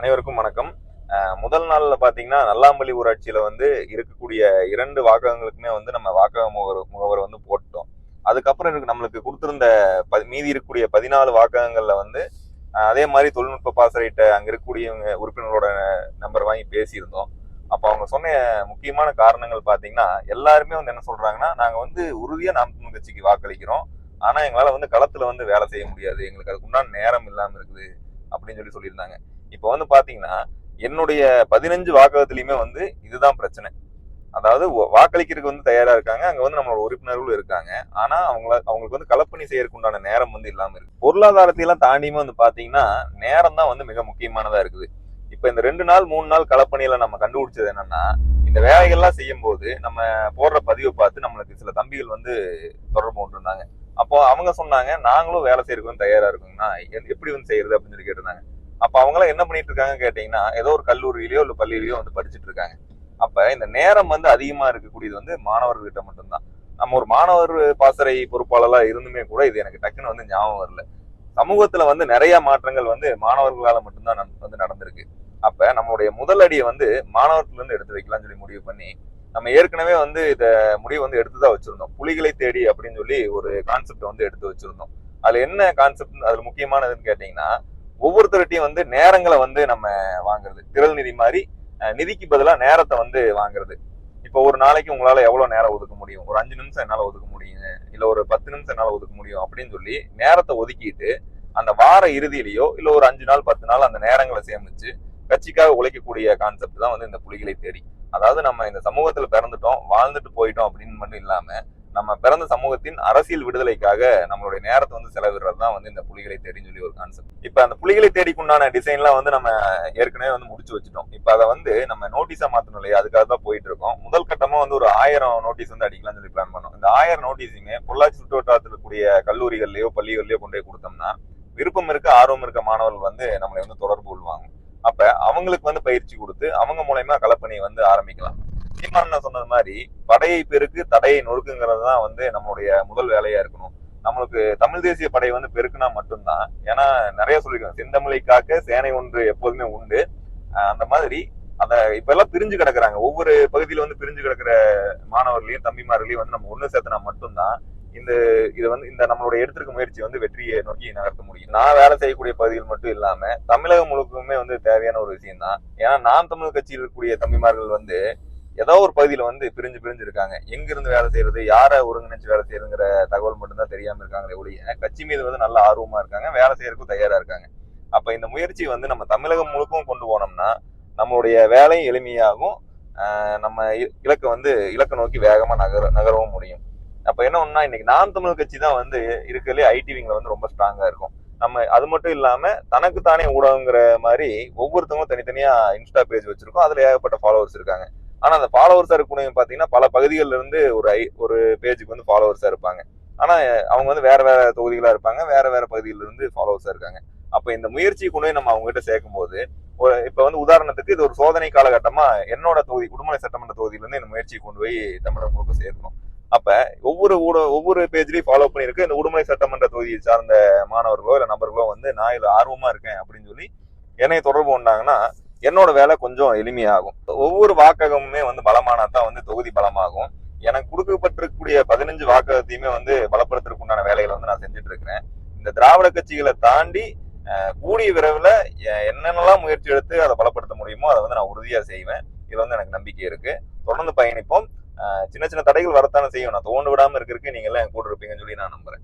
அனைவருக்கும் வணக்கம். முதல் நாள்ல பாத்தீங்கன்னா நல்லாம்பள்ளி ஊராட்சியில வந்து இருக்கக்கூடிய 2 வாக்ககங்களுக்குமே வந்து நம்ம வாக்கக முகவர் வந்து போட்டோம். அதுக்கப்புறம் நம்மளுக்கு கொடுத்திருந்த மீதி இருக்கக்கூடிய 14 வாக்ககங்கள்ல வந்து அதே மாதிரி தொழில்நுட்ப பாசறையிட்ட அங்க இருக்கக்கூடியவங்க உறுப்பினர்களோட நம்பர் வாங்கி பேசியிருந்தோம். அப்போ அவங்க சொன்ன முக்கியமான காரணங்கள் பாத்தீங்கன்னா, எல்லாருமே வந்து என்ன சொல்றாங்கன்னா, நாங்க வந்து உறுதியா நாம் தமிழ் கட்சிக்கு வாக்களிக்கிறோம். ஆனா எங்களால வந்து களத்துல வந்து வேலை செய்ய முடியாது, எங்களுக்கு அதுக்கு உண்டான நேரம் இல்லாம இருக்குது அப்படின்னு சொல்லியிருந்தாங்க. இப்போ வந்து பாத்தீங்கன்னா, என்னுடைய 15 வாக்ககத்திலயுமே வந்து இதுதான் பிரச்சனை. அதாவது வாக்களிக்கிறதுக்கு வந்து தயாரா இருக்காங்க, அங்க வந்து நம்மளோட உறுப்பினர்களும் இருக்காங்க. ஆனா அவங்களுக்கு வந்து களப்பணி செய்யறதுக்கு உண்டான நேரம் வந்து இல்லாம இருக்கு. பொருளாதாரத்தை எல்லாம் தாண்டியுமே வந்து பாத்தீங்கன்னா, நேரம் தான் வந்து மிக முக்கியமானதா இருக்குது. இப்ப இந்த 2 நாள் 3 நாள் களப்பணியில நம்ம கண்டுபிடிச்சது என்னன்னா, இந்த வேலைகள்லாம் செய்யும் போது நம்ம போடுற பதிவை பார்த்து நம்மளுக்கு சில தம்பிகள் வந்து தொடர்பு கொண்டிருந்தாங்க. அப்போ அவங்க சொன்னாங்க, நாங்களும் வேலை செய்யறதுக்கு வந்து தயாரா இருக்கோங்கண்ணா, எப்படி வந்து செய்யறது அப்படின்னு சொல்லி கேட்டிருந்தாங்க. அப்ப அவங்க எல்லாம் என்ன பண்ணிட்டு இருக்காங்க கேட்டீங்கன்னா, ஏதோ ஒரு கல்லூரியிலயோ இல்ல பள்ளியிலயோ வந்து படிச்சுட்டு இருக்காங்க. அப்ப இந்த நேரம் வந்து அதிகமா இருக்கக்கூடியது வந்து மாணவர்கிட்ட மட்டும்தான். நம்ம ஒரு மாணவர் பாசறை பொறுப்பாளரா இருந்துமே கூட இது எனக்கு டக்குன்னு வந்து ஞாபகம் வரல. சமூகத்துல வந்து நிறைய மாற்றங்கள் வந்து மாணவர்களால மட்டும்தான் வந்து நடந்திருக்கு. அப்ப நம்மளுடைய முதல் அடியை வந்து மாணவர்ல இருந்து எடுத்து வைக்கலாம்னு சொல்லி முடிவு பண்ணி, நம்ம ஏற்கனவே வந்து இத முடிவு வந்து எடுத்துதான் வச்சிருந்தோம். புலிகளை தேடி அப்படின்னு சொல்லி ஒரு கான்செப்ட் வந்து எடுத்து வச்சிருந்தோம். அதுல என்ன கான்செப்ட் அதுல முக்கியமானதுன்னு கேட்டீங்கன்னா, ஒவ்வொருத்தருட்டையும் வந்து நேரங்களை வந்து நம்ம வாங்குறது, திரள் நிதி மாதிரி நிதிக்கு பதிலாக நேரத்தை வந்து வாங்குறது. இப்போ ஒரு நாளைக்கு உங்களால எவ்வளவு நேரம் ஒதுக்க முடியும், ஒரு 5 நிமிஷம் என்னால ஒதுக்க முடியும், இல்ல ஒரு 10 நிமிஷம் என்னால ஒதுக்க முடியும் அப்படின்னு சொல்லி நேரத்தை ஒதுக்கிட்டு அந்த வார இறுதியிலயோ இல்ல ஒரு 5 நாள் 10 நாள் அந்த நேரங்களை சேமிச்சு கட்சிக்காக உழைக்கக்கூடிய கான்செப்ட் தான் வந்து இந்த புலிகளை தேடி. அதாவது நம்ம இந்த சமூகத்துல பிறந்துட்டோம், வாழ்ந்துட்டு போயிட்டோம் அப்படின்னு மட்டும் இல்லாம, நம்ம பிறந்த சமூகத்தின் அரசியல் விடுதலைக்காக நம்மளுடைய நேரத்தை வந்து செலவிடுறது தான் வந்து இந்த புலிகளை தேடின்னு சொல்லி ஒரு கான்செப்ட். இப்ப அந்த புலிகளை தேடிக்குண்டான டிசைன்லாம் வந்து நம்ம ஏற்கனவே வந்து முடிச்சு வச்சுட்டோம். இப்ப அதை வந்து நம்ம நோட்டீஸா மாத்தணும் இல்லையா, அதுக்காக தான் போயிட்டு இருக்கோம். முதல் கட்டமா வந்து ஒரு 1000 நோட்டீஸ் வந்து அடிக்கலாம்னு சொல்லி பிளான் பண்ணோம். இந்த 1000 நோட்டீஸுமே பொள்ளாச்சி சுற்றுவட்டாரத்தில் இருக்கக்கூடிய கல்லூரிகள்லயோ பள்ளிகள்லயோ கொண்டு போய் கொடுத்தோம்னா, விருப்பம் இருக்க ஆர்வம் இருக்க மாணவர்கள் வந்து நம்மளை வந்து தொடர்பு கொள்வாங்க. அப்ப அவங்களுக்கு வந்து பயிற்சி கொடுத்து அவங்க மூலயமா களப்பணியை வந்து ஆரம்பிக்கலாம். சீமான் சொன்னது மாதிரி படையை பெருக்கு தடையை நொறுக்குங்கிறது தான் வந்து நம்மளுடைய முதல் வேலையா இருக்கணும். நம்மளுக்கு தமிழ் தேசிய படை வந்து பெருக்குனா மட்டும்தான். ஏன்னா நிறைய சொல்லிருக்கோம், செந்தமிழை காக்க சேனை ஒன்று எப்போதுமே உண்டு. அந்த மாதிரி அந்த இப்ப எல்லாம் பிரிஞ்சு கிடக்குறாங்க, ஒவ்வொரு பகுதியில வந்து பிரிஞ்சு கிடக்குற மாணவர்களையும் தம்பிமார்களையும் வந்து நம்ம ஒண்ணு சேர்த்தனா மட்டும்தான் இந்த இது வந்து இந்த நம்மளுடைய எடுத்திருக்க முயற்சி வந்து வெற்றியை நோக்கி நகர்த்த முடியும். நான் வேலை செய்யக்கூடிய பகுதிகள் மட்டும் இல்லாம தமிழகம் முழுக்குமே வந்து தேவையான ஒரு விஷயம் தான். ஏன்னா நாம் தமிழ் கட்சியில் இருக்கக்கூடிய தம்பிமார்கள் வந்து ஏதோ ஒரு பகுதியில வந்து பிரிஞ்சு இருக்காங்க. எங்க இருந்து வேலை செய்யறது, யாரை ஒருங்கிணைச்சு வேலை செய்யறதுங்கிற தகவல் மட்டும்தான் தெரியாம இருக்காங்களே ஒழிய, கட்சி மீது வந்து நல்ல ஆர்வமா இருக்காங்க, வேலை செய்யறதுக்கும் தயாரா இருக்காங்க. அப்ப இந்த முயற்சி வந்து நம்ம தமிழகம் முழுக்கும் கொண்டு போனோம்னா நம்மளுடைய வேலையும் எளிமையாகும், நம்ம இலக்கை நோக்கி வேகமா நகரவும் முடியும். அப்ப என்ன ஒண்ணுனா, இன்னைக்கு நாம் தமிழ் கட்சி தான் வந்து இருக்கிறதுலே ஐடி விங்ல வந்து ரொம்ப ஸ்ட்ராங்கா இருக்கும். நம்ம அது மட்டும் இல்லாம தனக்கு தானே ஊடகங்கிற மாதிரி ஒவ்வொருத்தவங்களும் தனித்தனியா இன்ஸ்டா பேஜ் வச்சிருக்கோம், அதுல ஏகப்பட்ட ஃபாலோவர்ஸ் இருக்காங்க. ஆனா அந்த ஃபாலோவர்ஸா இருக்கக்கூடிய பாத்தீங்கன்னா பல பகுதிகளில இருந்து ஒரு பேஜுக்கு வந்து ஃபாலோவர்ஸா இருப்பாங்க. ஆனா அவங்க வந்து வேற வேற தொகுதிகளா இருப்பாங்க, வேற வேற பகுதியில இருந்து ஃபாலோவர்ஸா இருக்காங்க. அப்ப இந்த முயற்சியை கொண்டு போய் நம்ம அவங்க கிட்ட சேர்க்கும் போது, இப்ப வந்து உதாரணத்துக்கு இது ஒரு சோதனை காலகட்டமா என்னோட தொகுதி உடுமலை சட்டமன்ற தொகுதியில இருந்து இந்த முயற்சியை கொண்டு போய் தமிழகம் முழுக்க சேர்க்கணும். அப்ப ஒவ்வொரு பேஜ்லயும் ஃபாலோ பண்ணிருக்கு இந்த உடுமலை சட்டமன்ற தொகுதியை சார்ந்த மாணவர்களோ இல்ல நபர்களோ வந்து நான் இதுல ஆர்வமா இருக்கேன் அப்படின்னு சொல்லி என்னை தொடர்பு கொண்டாங்கன்னா என்னோட வேலை கொஞ்சம் எளிமையாகும். ஒவ்வொரு வாக்ககமுமே வந்து பலமானதான் வந்து தொகுதி பலமாகும். எனக்கு கொடுக்கப்பட்டிருக்கக்கூடிய 15 வாக்ககத்தையுமே வந்து பலப்படுத்துறதுக்கு உண்டான வேலைகளை வந்து நான் செஞ்சுட்டு இருக்கிறேன். இந்த திராவிட கட்சிகளை தாண்டி கூடிய விரைவில் என்னென்னலாம் முயற்சி எடுத்து அதை பலப்படுத்த முடியுமோ அதை வந்து நான் உறுதியா செய்வேன். இதுல வந்து எனக்கு நம்பிக்கை இருக்கு. தொடர்ந்து பயணிப்போம். சின்ன சின்ன தடைகள் வரத்தானே செய்யும், நான் தோண்டு விடாம இருக்கிறதுக்கு நீங்க எல்லாம் என் கூட இருப்பீங்கன்னு சொல்லி நான் நம்புறேன்.